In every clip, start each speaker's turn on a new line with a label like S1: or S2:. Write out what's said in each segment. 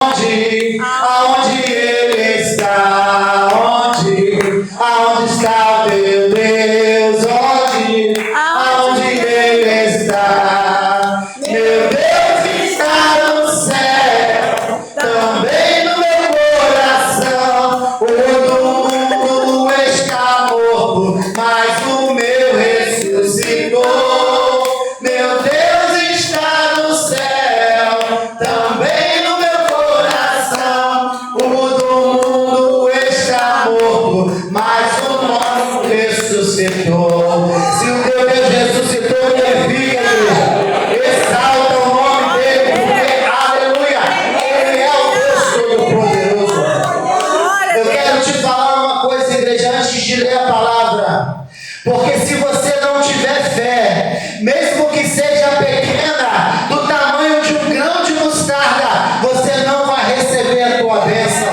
S1: Aonde Ele está? Aonde está o teu Deus? Aonde Ele está? Meu Deus está no céu, também no meu coração. O mundo está morto, mas o meu ressuscitou. Meu Deus está no céu, também no meu coração. O do mundo está morto, mas o nosso ressuscitou. Se o teu Deus ressuscitou, glorifica, igreja. Exalta o nome dele, porque, aleluia, ele é o Deus Todo-Poderoso. Eu quero te falar uma coisa, igreja, antes de ler a palavra. Porque se você não tiver fé, mesmo que seja pequena, do tamanho de um grão de mostarda, você não vai receber a tua bênção.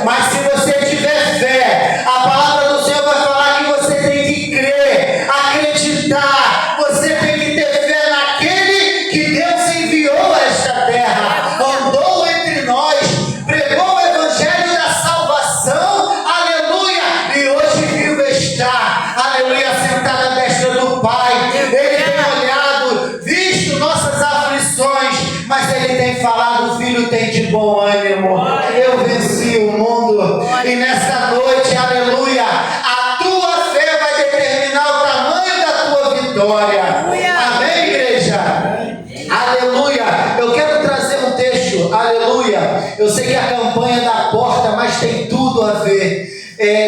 S1: Mas se você tiver fé, a palavra do Senhor vai falar que você tem que crer, acreditar, você tem que ter fé naquele que Deus enviou a esta terra, andou entre nós, pregou o evangelho da salvação, aleluia, e hoje vivo está, aleluia, sentado à destra do Pai. Ele tem olhado, visto nossas aflições, mas ele tem falado: filho, tem de bom ânimo, eu venci o mundo. E nesta noite, aleluia, a tua fé vai determinar o tamanho da tua vitória. Amém, igreja? Aleluia. Eu quero trazer um texto, aleluia. Eu sei que a campanha é da porta, mas tem tudo a ver.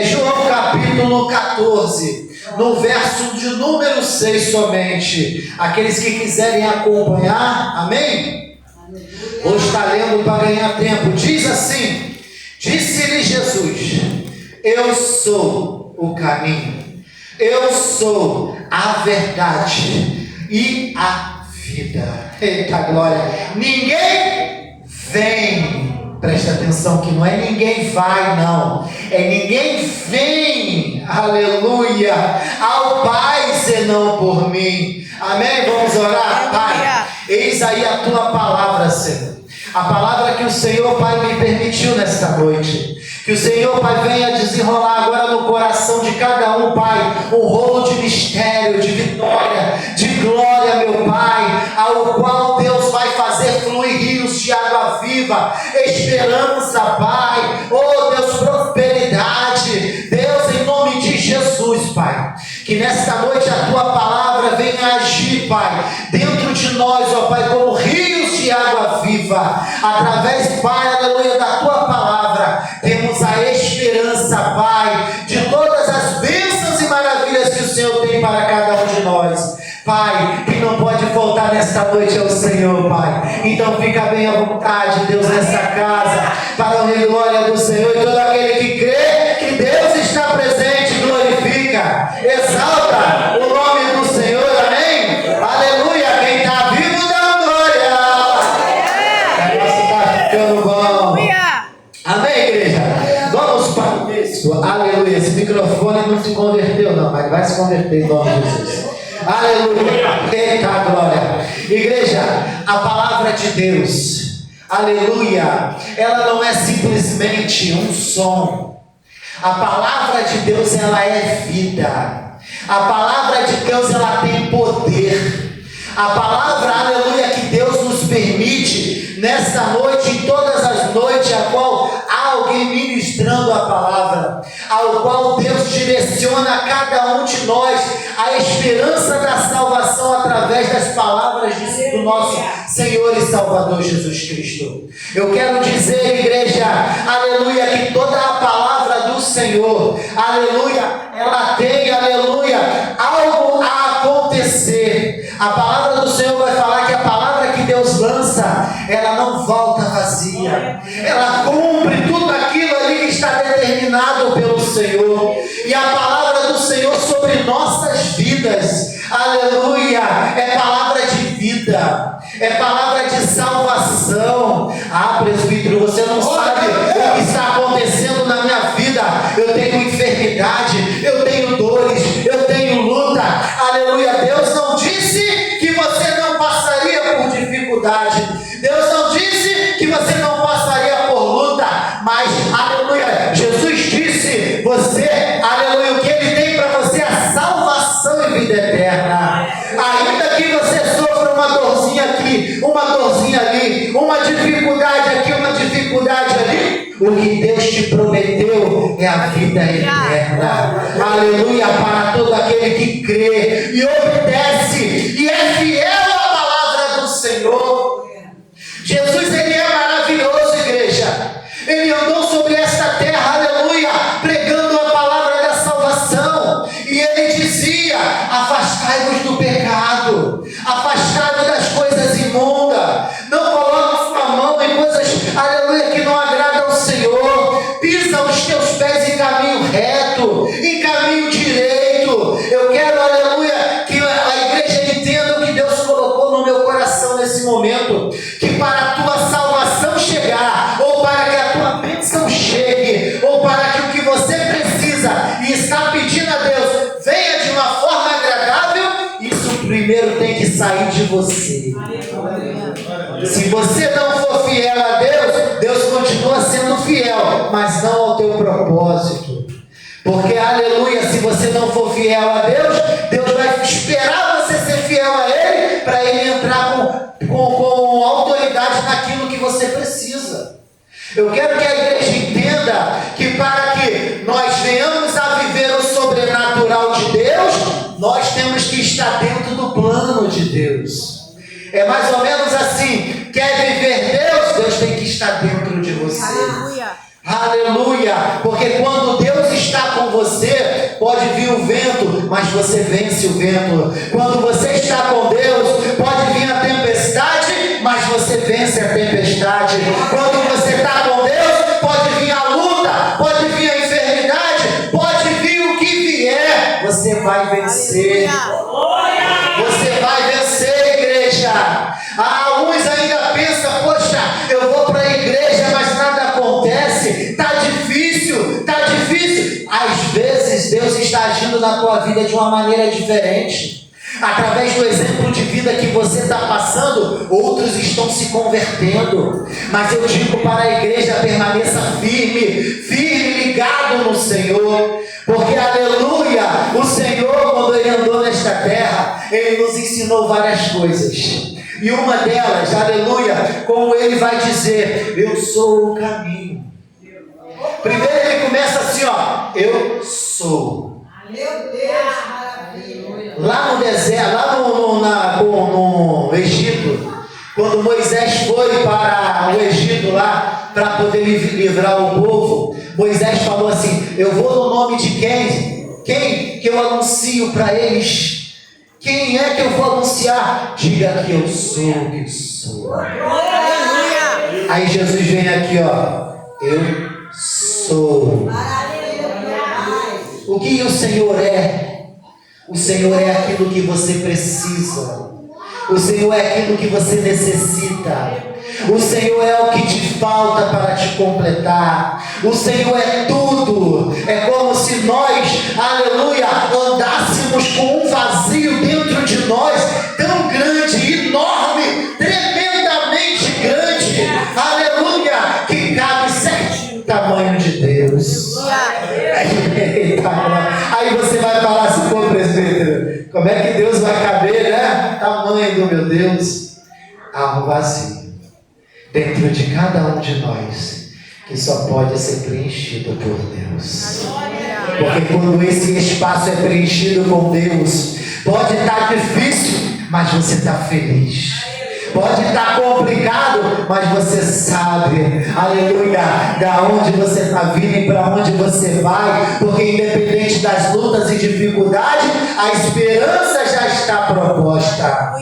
S1: João capítulo 14, no verso de número 6 somente. Aqueles que quiserem acompanhar, amém? Hoje está lendo para ganhar tempo. Diz assim: disse-lhe Jesus: eu sou o caminho, eu sou a verdade e a vida. Eita glória! Ninguém vem, presta atenção que não é ninguém vai, não, é ninguém vem, aleluia, ao Pai senão por mim. Amém? Vamos orar. Pai, eis aí a tua palavra, Senhor, a palavra que o Senhor, Pai, me permitiu nesta noite. Que o Senhor, Pai, venha desenrolar agora no coração de cada um, Pai, um rolo de mistério, de vitória, de glória, meu Pai, ao qual Deus vai fazer fluir rios de água viva, esperança, Pai, oh Deus, prosperidade, Deus, em nome de Jesus, Pai, que nesta noite a tua palavra venha agir, Pai, dentro de nós, ó Pai, como rios de água viva, através, Pai, aleluia, da tua palavra, temos a esperança, Pai, de todas as bênçãos e maravilhas que o Senhor tem para cada um de nós. Pai, que não pode faltar nesta noite é o Senhor, Pai. Então fica bem à vontade, Deus, nessa casa, para a honra e glória do Senhor. E todo aquele que crê que Deus está presente, glorifica, exalta o nome do Senhor, amém? Aleluia, quem está vivo dá glória. O negócio está ficando bom. Amém, igreja? Vamos para o texto, aleluia. Esse microfone não se converteu não, mas vai se converter em nome de Jesus. Aleluia, eita glória. Igreja, a palavra de Deus, aleluia, ela não é simplesmente um som. A palavra de Deus, ela é vida. A palavra de Deus, ela tem poder. A palavra, aleluia, que Deus nos permite nesta noite e todas as noites, a qual há alguém ministrando a palavra, ao qual Deus direciona a cada um de nós a esperança da salvação através das palavras do nosso Senhor e Salvador Jesus Cristo. Eu quero dizer, igreja, aleluia, que toda a palavra do Senhor, aleluia, ela tem, aleluia, algo a acontecer. A palavra do Senhor vai falar que a palavra que Deus lança, ela não volta vazia, ela cumpre tudo aquilo ali que está determinado pelo Senhor. E a palavra do Senhor sobre nossas vidas, aleluia, é palavra de vida, é palavra de salvação. Ah, presbítero, você não sabe o que está acontecendo na minha vida. Eu tenho enfermidade, eu tenho dores, eu tenho luta, aleluia. Deus não disse que você não passaria por dificuldade, Deus não disse que você não passaria por O que Deus te prometeu é a vida eterna. Aleluia, para todo aquele que crê e obedece e é fiel à palavra do Senhor. Jesus, ele é maravilhoso, igreja. Ele andou sobre esta terra, aleluia, pregando a palavra da salvação. E ele dizia: afastai-vos do pecado, afastai-vos das coisas imundas, não coloque sua mão em coisas, aleluia, que não agradam ao Senhor. Pisa os teus pés em caminho reto, em caminho direito. Eu quero, aleluia, que a igreja entenda o que Deus colocou no meu coração nesse momento, que para a tua salvação chegar, ou para que a tua bênção chegue, ou para que o que você precisa e está pedindo a Deus venha de uma forma agradável, isso primeiro tem que sair de você. Se você não for fiel a Deus, Deus continua sendo fiel, mas não ao teu propósito. Porque, aleluia, se você não for fiel a Deus, Deus vai esperar você ser fiel a Ele, para Ele entrar com autoridade naquilo que você precisa. Eu quero que a igreja entenda que para que nós venhamos a viver o sobrenatural de Deus, nós temos que estar dentro do plano de Deus. É mais ou menos assim: quer viver Deus, Deus tem que estar dentro de você.
S2: Aleluia.
S1: Aleluia, porque quando Deus está com você, pode vir o vento, mas você vence o vento. Quando você está com Deus, pode vir a tempestade, mas você vence a tempestade. Quando você está com Deus, pode vir a luta, pode vir a enfermidade, pode vir o que vier, você vai vencer. Você vai vencer, igreja. Alguns ainda pensam: poxa, eu vou para a igreja, mas nada acontece, está difícil. Às vezes Deus está agindo na tua vida de uma maneira diferente. Através do exemplo de vida que você está passando, outros estão se convertendo. Mas eu digo para a igreja: permaneça firme, ligado no Senhor. Porque, aleluia, o Senhor, quando Ele andou nesta terra, Ele nos ensinou várias coisas. E uma delas, aleluia, como Ele vai dizer: eu sou o caminho. Primeiro Ele começa assim, ó: eu sou.
S2: Meu Deus, maravilha.
S1: Lá no deserto, lá no Egito, quando Moisés foi para o Egito lá, para poder livrar o povo, Moisés falou assim: eu vou no nome de quem? Quem que eu anuncio para eles? Quem é que eu vou anunciar? Diga que eu sou o que sou.
S2: Aleluia.
S1: Aí Jesus vem aqui, ó: eu sou. O que o Senhor é? O Senhor é aquilo que você precisa. O Senhor é aquilo que você necessita. O Senhor é o que te falta para te completar. O Senhor é tudo. É como se nós, aleluia, andássemos com um vazio dentro de nós, tão grande, enorme, tremendamente grande, aleluia, que cabe certinho o tamanho de Deus. Aí você vai falar assim: pô, presbítero, como é que Deus vai caber, né? Tamanho do meu Deus. Há um vazio dentro de cada um de nós, que só pode ser preenchido por Deus. Porque quando esse espaço é preenchido com Deus, pode estar difícil, mas você está feliz. Pode estar complicado, mas você sabe, aleluia, da onde você está vindo e para onde você vai, porque independente das lutas e dificuldades, a esperança já está proposta.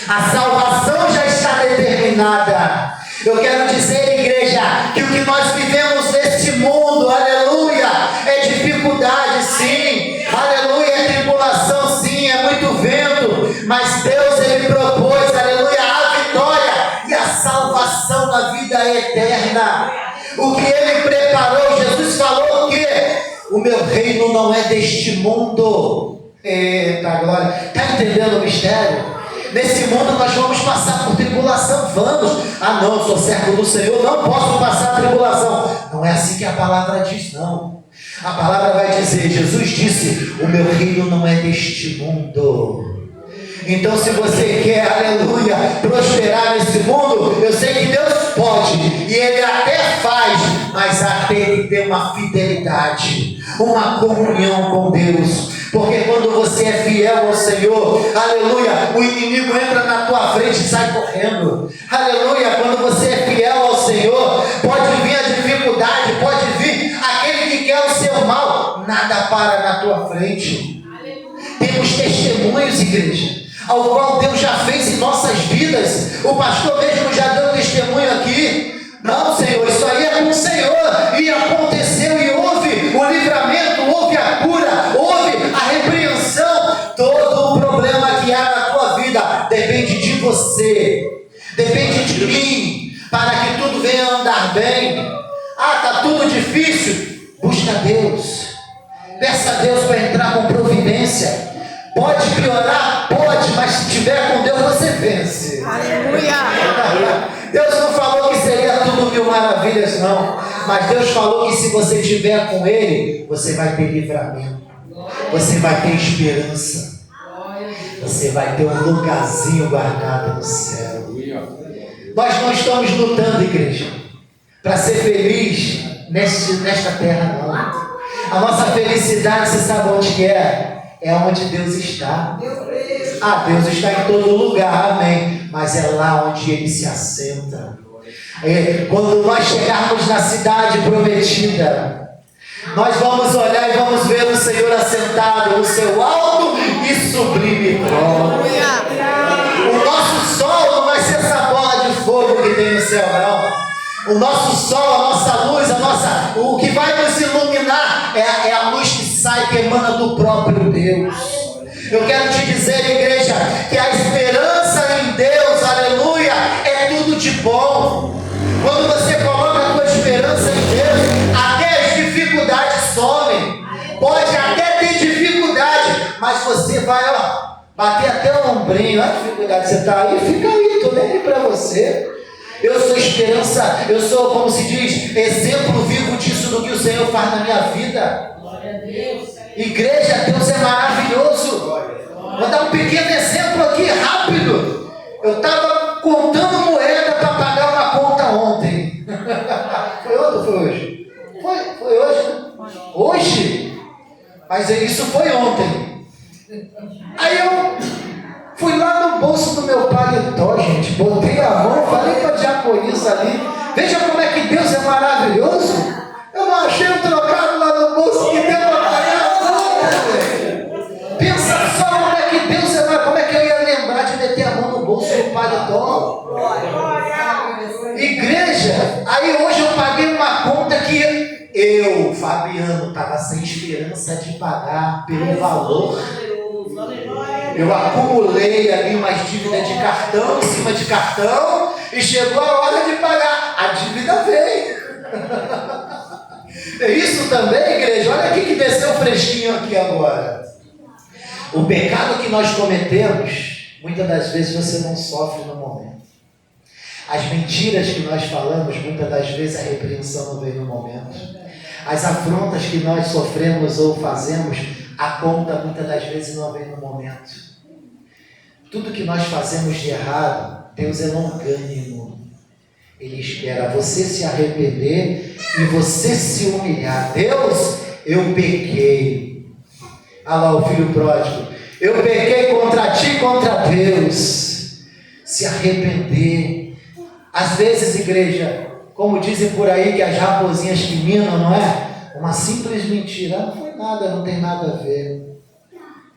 S1: A salvação já está determinada. Eu quero dizer, igreja, que o que nós vivemos neste mundo, aleluia, é dificuldade, sim, aleluia, é tribulação, sim, é muito vento, mas Deus, Ele propôs, aleluia, a vitória e a salvação na vida eterna. O que Ele preparou, Jesus falou que o meu reino não é deste mundo. Eita glória, está entendendo o mistério? Nesse mundo nós vamos passar por tribulação, vamos. Ah não, eu sou servo do Senhor, não posso passar tribulação. Não é assim que a palavra diz, não. A palavra vai dizer, Jesus disse: o meu reino não é deste mundo. Então, se você quer, aleluia, prosperar nesse mundo, eu sei que Deus pode, e Ele até faz, mas tem que ter uma fidelidade, uma comunhão com Deus. Porque quando você é fiel ao Senhor, aleluia, o inimigo entra na tua frente e sai correndo. Aleluia, quando você é fiel ao Senhor, pode vir a dificuldade, pode vir aquele que quer o seu mal, nada para na tua frente. Temos testemunhos, igreja, ao qual Deus já fez em nossas vidas. O pastor mesmo já deu testemunho aqui. Não, Senhor, isso aí é com o Senhor, e aconteceu, e houve o livramento, houve a cura, houve a repreensão. Todo o problema que há na tua vida depende de você, depende de mim, para que tudo venha andar bem. Está tudo difícil, busca Deus, peça a Deus para entrar com providência. Pode piorar? Pode, mas se tiver com Deus você vence.
S2: Aleluia!
S1: Deus não falou que seria tudo mil maravilhas, não. Mas Deus falou que se você estiver com Ele, você vai ter livramento. Você vai ter esperança. Você vai ter um lugarzinho guardado no céu. Nós não estamos lutando, igreja, para ser feliz nesta terra, não. A nossa felicidade, você sabe onde que é? É onde Deus está. Deus está em todo lugar, amém. Mas é lá onde Ele se assenta. Quando nós chegarmos na cidade prometida, nós vamos olhar e vamos ver o Senhor assentado no seu alto e sublime trono. O nosso sol não vai ser essa bola de fogo que tem no céu, não. O nosso sol, a nossa luz, o que vai nos iluminar é a luz que sai, que emana do próprio Deus. Eu quero te dizer, igreja, que a esperança em Deus, aleluia, é tudo de bom. Quando você coloca a tua esperança em Deus, até as dificuldades somem. Pode até ter dificuldade, mas você vai, bater até o ombrinho. A dificuldade, você está aí, fica aí, estou nem aí para você. Eu sou esperança, eu sou, como se diz, exemplo vivo disso do que o Senhor faz na minha vida.
S2: Glória a Deus.
S1: Igreja, Deus é maravilhoso. Vou dar um pequeno exemplo aqui, rápido. Eu estava contando moeda para pagar uma conta ontem. Foi ontem ou foi hoje? Foi hoje, né? Hoje? Mas isso foi ontem. Aí eu fui lá no bolso do meu paletó, gente. Botei a mão, falei para a diaconisa ali. Veja como é que Deus é maravilhoso. Eu não achei um trocado lá no bolso que deu para pagar a conta, velho. Pensa só como é que Deus é maravilhoso. Como é que eu ia lembrar de meter a mão no bolso do paletó? Igreja, aí hoje eu paguei uma conta que eu, Fabiano, estava sem esperança de pagar pelo valor. Eu acumulei ali umas dívidas de cartão, em cima de cartão, e chegou a hora de pagar. A dívida veio. É isso também, igreja. Olha aqui que desceu fresquinho aqui agora. O pecado que nós cometemos, muitas das vezes você não sofre no momento. As mentiras que nós falamos, muitas das vezes a repreensão não vem no momento. As afrontas que nós sofremos ou fazemos, a conta muitas das vezes não vem no momento. Tudo que nós fazemos de errado, Deus é longânimo. Ele espera você se arrepender e você se humilhar. Deus, eu pequei. Olha lá o filho pródigo. Eu pequei contra ti e contra Deus. Se arrepender. Às vezes, igreja, como dizem por aí que as raposinhas que minam, não é? Uma simples mentira. Não foi nada, não tem nada a ver.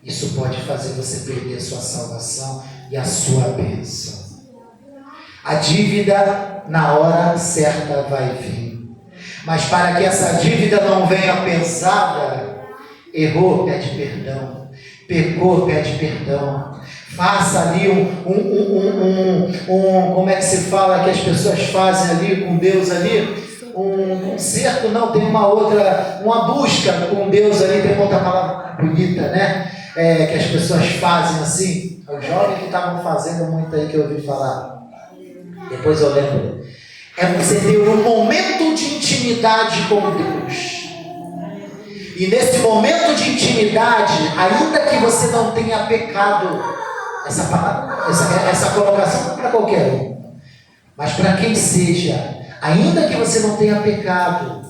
S1: Isso pode fazer você perder a sua salvação e a sua bênção. A dívida, na hora certa, vai vir. Mas para que essa dívida não venha pesada, errou, pede perdão. Pecou, pede perdão. Faça ali como é que se fala que as pessoas fazem ali com Deus ali? Um conserto, não, tem uma busca com Deus ali, tem outra palavra bonita, né? Que as pessoas fazem assim. Os jovens que estavam fazendo muito aí que eu ouvi falar. Depois eu lembro. É você ter um momento de intimidade com Deus. E nesse momento de intimidade, ainda que você não tenha pecado, Essa palavra, essa colocação não é para qualquer um. Mas para quem seja, ainda que você não tenha pecado,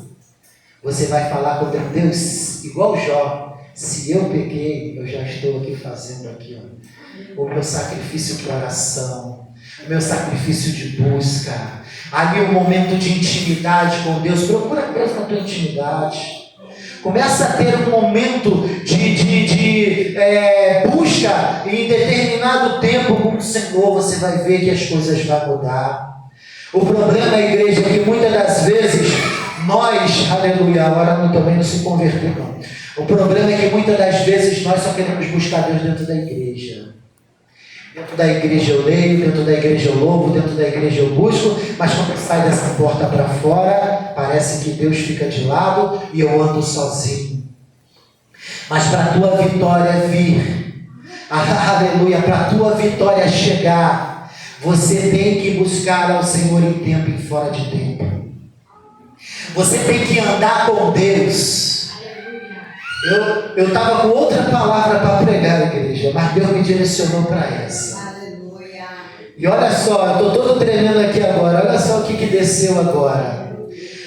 S1: você vai falar contra Deus, igual Jó. Se eu pequei, eu já estou aqui fazendo aqui, ó, o meu sacrifício de oração, o meu sacrifício de busca, ali um momento de intimidade com Deus. Procura Deus na tua intimidade. Começa a ter um momento de busca em determinado tempo com o Senhor. Você vai ver que as coisas vão mudar. O problema, igreja, é que muitas das vezes nós, aleluia, agora não também não se converter não. O problema é que muitas das vezes nós só queremos buscar Deus dentro da igreja. Dentro da igreja eu leio, dentro da igreja eu louvo, dentro da igreja eu busco, mas quando sai dessa porta para fora, parece que Deus fica de lado e eu ando sozinho. Mas para a tua vitória vir, aleluia, para a tua vitória chegar, você tem que buscar ao Senhor em tempo e fora de tempo. Você tem que andar com Deus. Eu estava com outra palavra para pregar, igreja, mas Deus me direcionou para essa.
S2: Aleluia.
S1: E olha só, eu estou todo tremendo aqui agora, olha só o que desceu agora.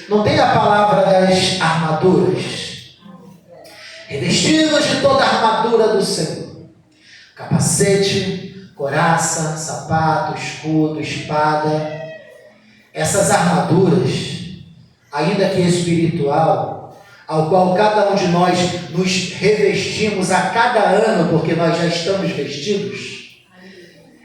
S1: Não tem a palavra das armaduras? Revestidos de toda a armadura do Senhor. Capacete, couraça, sapato, escudo, espada. Essas armaduras, ainda que espiritual, ao qual cada um de nós nos revestimos a cada ano, porque nós já estamos vestidos,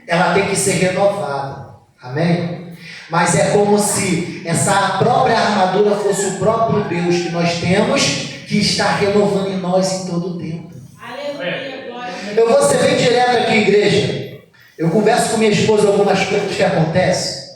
S1: ela tem que ser renovada, amém? Mas é como se essa própria armadura fosse o próprio Deus que nós temos, que está renovando em nós em todo o tempo.
S2: Aleluia, glória.
S1: Eu vou ser bem direto aqui, igreja. Eu converso com minha esposa algumas coisas que acontecem,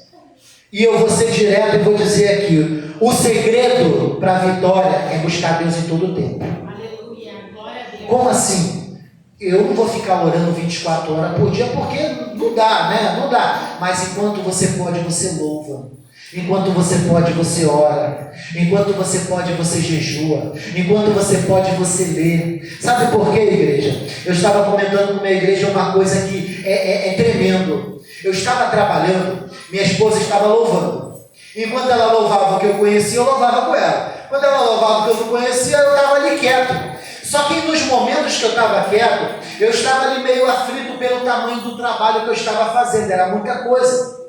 S1: e eu vou ser direto e vou dizer aqui: o segredo para a vitória é buscar Deus em todo o tempo.
S2: Aleluia, glória a Deus.
S1: Como assim? Eu não vou ficar orando 24 horas por dia, porque não dá, né? Não dá. Mas enquanto você pode, você louva. Enquanto você pode, você ora. Enquanto você pode, você jejua. Enquanto você pode, você lê. Sabe por quê, igreja? Eu estava comentando com minha igreja uma coisa que é tremendo. Eu estava trabalhando, minha esposa estava louvando. Enquanto ela louvava o que eu conhecia, eu louvava com ela. Quando ela louvava o que eu não conhecia, eu estava ali quieto. Só que nos momentos que eu estava quieto, eu estava ali meio aflito pelo tamanho do trabalho que eu estava fazendo. Era muita coisa.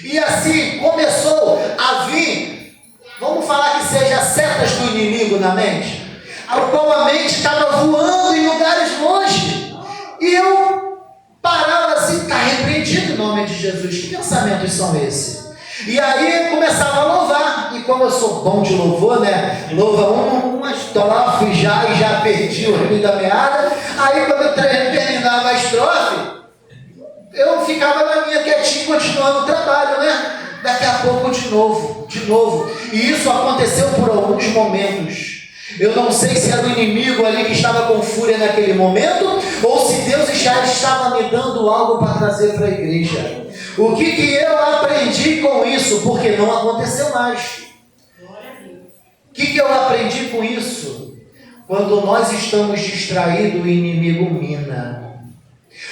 S1: E assim começou a vir, vamos falar que seja setas do inimigo na mente, ao qual a mente estava voando em lugares longe. E eu parava assim, está repreendido em nome de Jesus. Que pensamentos são esses? E aí começava a louvar, e como eu sou bom de louvor, né? Louva uma estrofe e já perdi o ritmo da meada. Aí quando eu terminava a estrofe, eu ficava na minha quietinho, continuando o trabalho, né? Daqui a pouco de novo. E isso aconteceu por alguns momentos. Eu não sei se era o inimigo ali que estava com fúria naquele momento, ou se Deus já estava me dando algo para trazer para a igreja. O que eu aprendi com isso? Porque não aconteceu mais. O que eu aprendi com isso? Quando nós estamos distraídos, o inimigo mina.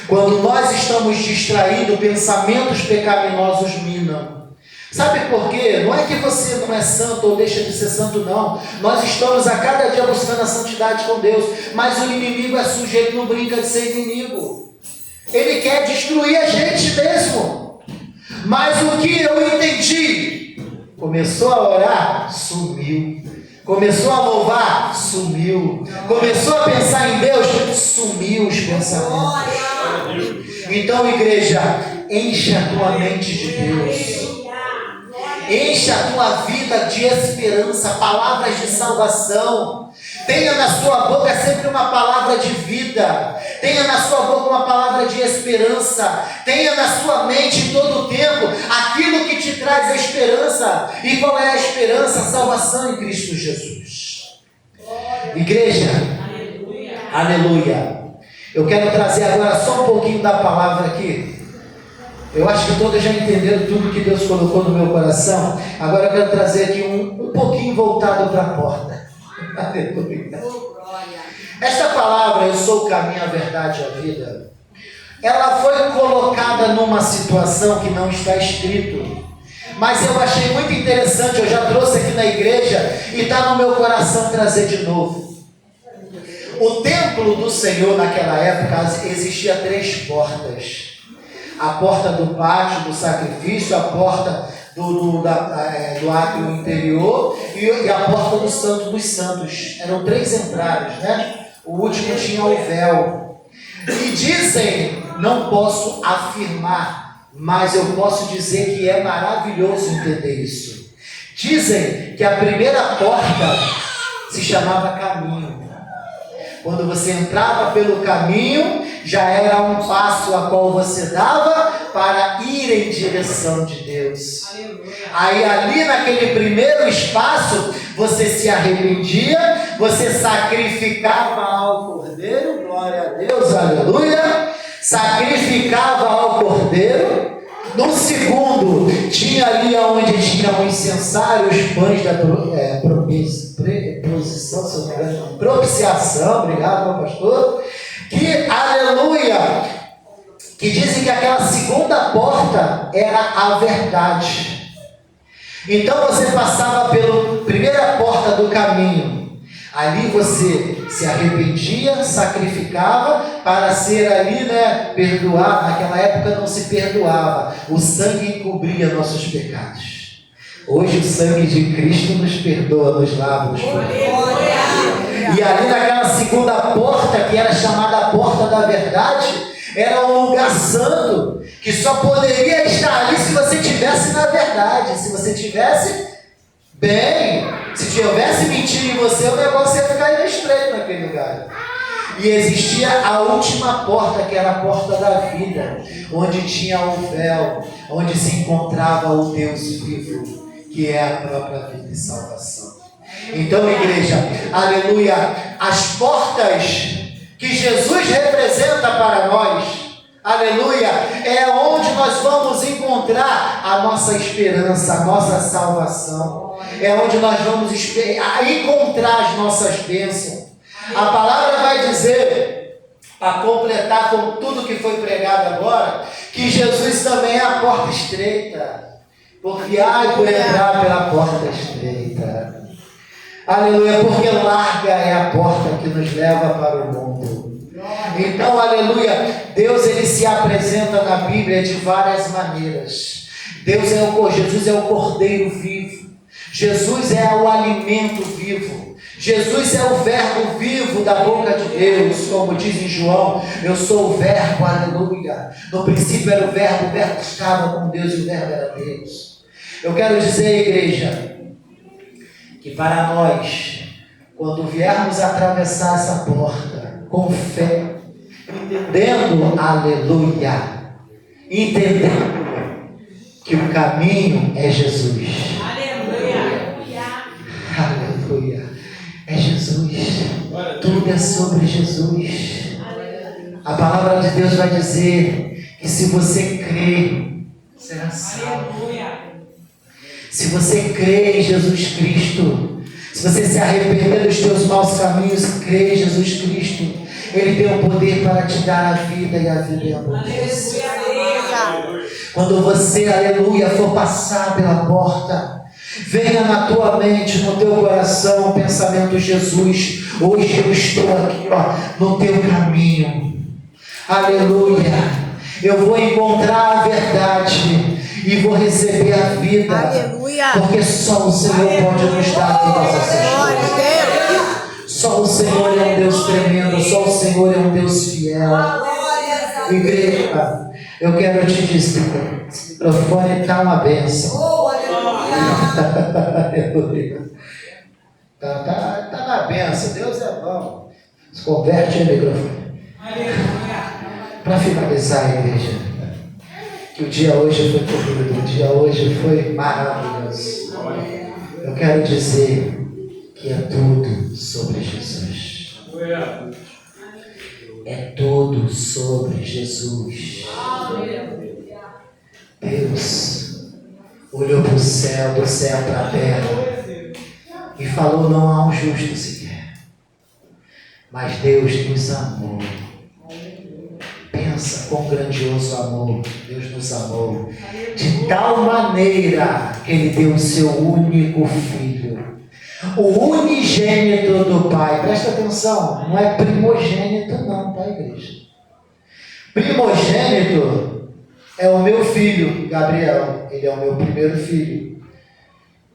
S1: Quando nós estamos distraídos, pensamentos pecaminosos minam. Sabe por quê? Não é que você não é santo ou deixa de ser santo, não. Nós estamos a cada dia buscando a santidade com Deus. Mas o inimigo é sujeito, não brinca de ser inimigo. Ele quer destruir a gente mesmo. Mas o que eu entendi? Começou a orar, sumiu. Começou a louvar, sumiu. Começou a pensar em Deus, sumiu os pensamentos. Então, igreja, enche a tua mente de Deus. Enche a tua vida de esperança, palavras de salvação. Tenha na sua boca sempre uma palavra de vida. Tenha na sua boca uma palavra de esperança. Tenha na sua mente em todo o tempo aquilo que te traz a esperança. E qual é a esperança? A salvação em Cristo Jesus. Igreja, aleluia. Eu quero trazer agora só um pouquinho da palavra aqui. Eu acho que todos já entenderam tudo que Deus colocou no meu coração. Agora eu quero trazer aqui um pouquinho voltado para a porta. Aleluia. Esta palavra, eu sou o caminho, a verdade e a vida. ela foi colocada numa situação que não está escrito. Mas eu achei muito interessante, eu já trouxe aqui na igreja e está no meu coração trazer de novo. O templo do Senhor naquela época existia 3 portas. A porta do pátio, do sacrifício, a porta do átrio interior e a porta do Santo dos Santos. Eram 3 entradas, né? O último tinha o véu. E dizem, não posso afirmar, mas eu posso dizer que é maravilhoso entender isso. Dizem que a primeira porta se chamava caminho. Quando você entrava pelo caminho, já era um passo a qual você dava para ir em direção de Deus. Aí ali naquele primeiro espaço, você se arrependia, você sacrificava ao cordeiro, glória a Deus, aleluia, sacrificava ao cordeiro. No segundo, tinha ali onde tinha o incensário, os pães da propiciação, obrigado, meu pastor, que, aleluia, que dizem que aquela segunda porta era a verdade. Então você passava pela primeira porta do caminho. Ali você se arrependia, sacrificava para ser ali, né, perdoado. Naquela época não se perdoava. O sangue encobria nossos pecados. Hoje o sangue de Cristo nos perdoa, nos lava, nos purifica. E ali naquela segunda porta, que era chamada a porta da verdade, era um lugar santo, que só poderia estar ali se você estivesse na verdade, se você estivesse bem. Se tivesse mentira em você, o negócio ia ficar estreito naquele lugar. E existia a última porta, que era a porta da vida, onde tinha o véu, onde se encontrava o Deus vivo, que é a própria vida e salvação. Então, igreja, aleluia, as portas que Jesus representa para nós, aleluia, é onde nós vamos encontrar a nossa esperança, a nossa salvação. É onde nós vamos encontrar as nossas bênçãos. A palavra vai dizer, para completar com tudo que foi pregado agora, que Jesus também é a porta estreita. Porque por entrar pela porta estreita. Aleluia, porque larga é a porta que nos leva para o mundo. Então, aleluia, Deus ele se apresenta na Bíblia de várias maneiras. Jesus é o Cordeiro vivo. Jesus é o alimento vivo. Jesus é o verbo vivo da boca de Deus, como diz em João, eu sou o verbo, aleluia. No princípio era o verbo estava com Deus e o verbo era Deus. Eu quero dizer, igreja, que para nós, quando viermos atravessar essa porta, com fé, entendendo, aleluia, entendendo que o caminho é Jesus. Aleluia. É Jesus. Tudo é sobre Jesus. A palavra de Deus vai dizer que se você crer, será salvo. Se você crê em Jesus Cristo, se você se arrepender dos teus maus caminhos, crê em Jesus Cristo, Ele tem o poder para te dar a vida e a vida em abundância. Quando você, aleluia, for passar pela porta, venha na tua mente, no teu coração, o pensamento: Jesus, hoje eu estou aqui, no teu caminho. Aleluia. Eu vou encontrar a verdade e vou receber a vida. Aleluia. Porque só o Senhor pode nos dar todas essas coisas. Só o Senhor é um Deus tremendo, só o Senhor é um Deus fiel. Igreja, eu quero te dizer, esse microfone está uma bênção. Aleluia. Tá na bênção, Deus é bom. Se converte em microfone. Para finalizar, igreja, que o dia hoje foi corrido, o dia hoje foi maravilhoso. Eu quero dizer que é tudo sobre Jesus. É tudo sobre Jesus. Deus olhou para o céu, do céu para a terra e falou: não há um justo sequer, mas Deus nos amou. Pensa pensa quão grandioso amor Deus nos amou, de tal maneira que Ele deu o seu único Filho, o unigênito do Pai. Presta atenção, não é primogênito não, tá, igreja? Primogênito é o meu filho, Gabriel. Ele é o meu primeiro filho.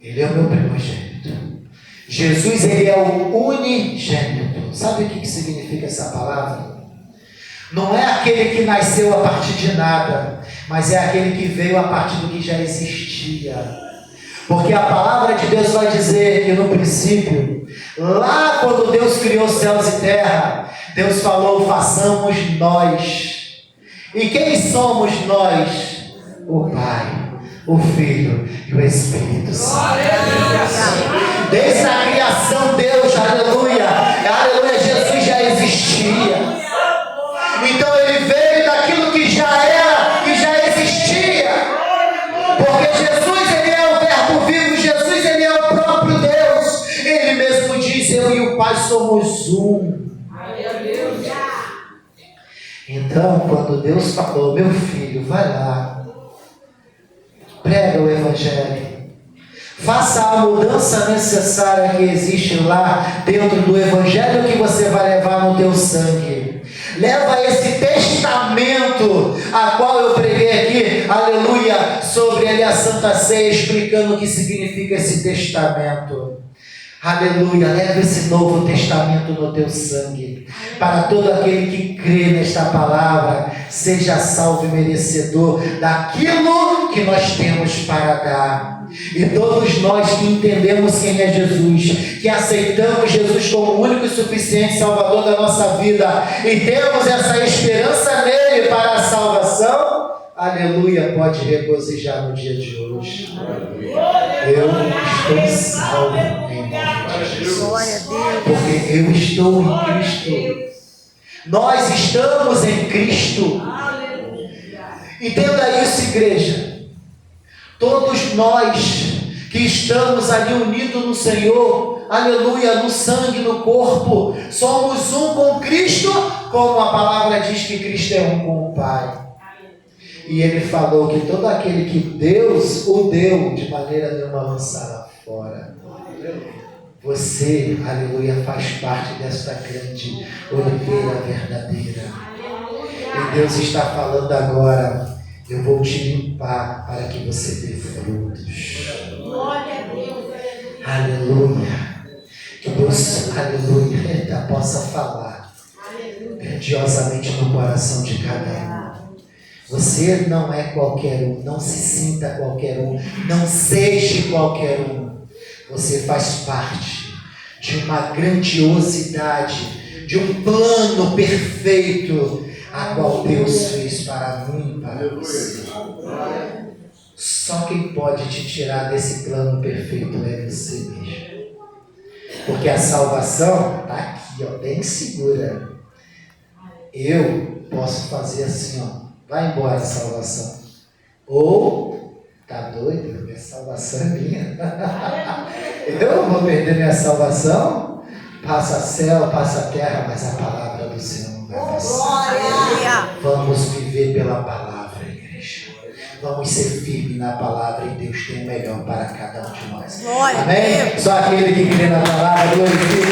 S1: Ele é o meu primogênito. Jesus, ele é o unigênito. Sabe o que significa essa palavra? Não é aquele que nasceu a partir de nada, mas é aquele que veio a partir do que já existia. Porque a palavra de Deus vai dizer que no princípio, lá quando Deus criou céus e terra, Deus falou: façamos nós. E quem somos nós? O Pai, o Filho e o Espírito Santo. Desde a criação, Deus, aleluia, aleluia, Jesus já existia. Então Ele veio daquilo que já era, que já existia. Porque Jesus, Ele é o Verbo vivo, Jesus, Ele é o próprio Deus. Ele mesmo diz: eu e o Pai somos um. Então, quando Deus falou: meu filho, vai lá, prega o Evangelho, faça a mudança necessária que existe lá dentro do Evangelho que você vai levar no teu sangue. Leva esse testamento a qual eu preguei aqui, aleluia, sobre ele, a Santa Ceia, explicando o que significa esse testamento. Aleluia, leva esse novo testamento no teu sangue, para todo aquele que crê nesta palavra, seja salvo e merecedor daquilo que nós temos para dar. E todos nós que entendemos quem é Jesus, que aceitamos Jesus como o único e suficiente Salvador da nossa vida, e temos essa esperança nele para a salvação, aleluia, pode regozijar no dia de hoje. Eu estou salvo em nome de Jesus, porque eu estou em Cristo. Nós estamos em Cristo. Entenda isso, igreja. Todos nós que estamos ali unidos no Senhor, aleluia, no sangue, no corpo, somos um com Cristo, como a palavra diz que Cristo é um com o Pai. E Ele falou que todo aquele que Deus o deu, de maneira nenhuma lançará fora. Você, aleluia, faz parte desta grande oliveira verdadeira. E Deus está falando agora: eu vou te limpar para que você dê frutos. Aleluia. Que Deus, aleluia, possa falar grandiosamente no coração de cada um. Você não é qualquer um, não se sinta qualquer um, não seja qualquer um. Você faz parte de uma grandiosidade, de um plano perfeito, a qual Deus fez para mim e para você. Só quem pode te tirar desse plano perfeito é você mesmo. Porque a salvação está aqui, ó, bem segura. Eu posso fazer assim, ó, vai embora a salvação. Ou, tá doido? Minha salvação é minha. Eu vou perder minha salvação? Passa céu, passa terra, mas a palavra do Senhor não vai passar. Vamos viver pela palavra, igreja. Vamos ser firmes na palavra, e Deus tem o melhor para cada um de nós. Amém? Só aquele que crê na palavra, glorifica.